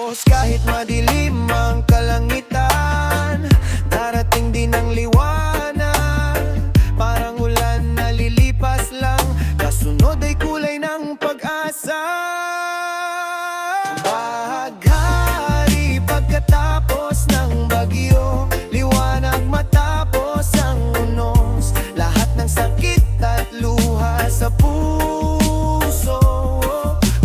Tapos kahit madilim ang kalangitan, darating din ang liwanag. Parang ulan na lilipas lang, kasunod ay kulay ng pag-asa. Bahaghari pagkatapos ng bagyo, liwanag matapos ang unos. Lahat ng sakit at luha sa puso,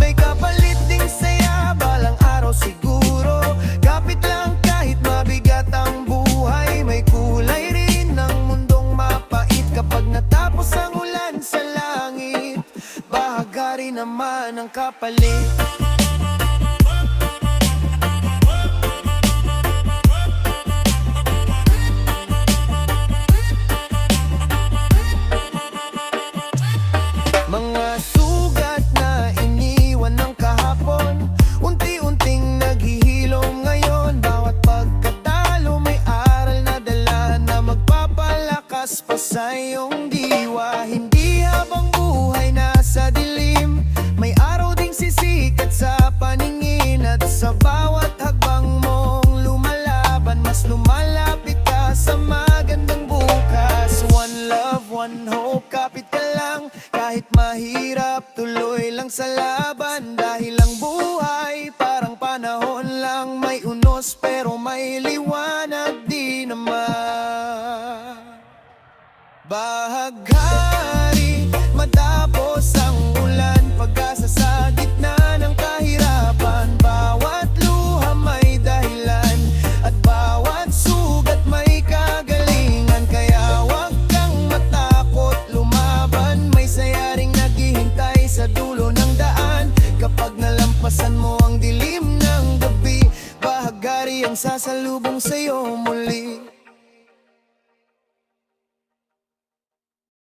may kapalit ding saya balang araw siguro. Kapit lang kahit mabigat ang buhay, may kulay rin ng mundong mapait kapag natapos ang ulan sa langit. Bahaghari naman ang kapalit. Mga sugat na iniwan ng kahapon, unti-unting naghihilom ngayon. Bawat pagkatalo may aral na dala na magpapalakas pa sa iyong diwa. Hindi habang buhay nasa dilim, may araw ding sisikat sa paningin. At sa bawat hagbang mong lumalaban, mas lumalapit ka sa magandang bukas. One love, one hope, kapit ka lang. Kahit mahirap, tuloy lang sa laban. Dahil ang buhay parang panahon lang, may unos pero may liwanag din naman. Bahaghari matapos ang ulan, pag-asa sa gitna ng kahirapan. Bawat luha may dahilan, at bawat sugat may kagalingan. Kaya wag kang matakot lumaban, may saya ring naghihintay sa dulo ng daan. Kapag nalampasan mo ang dilim ng gabi, bahaghari ang sasalubong sa'yo mula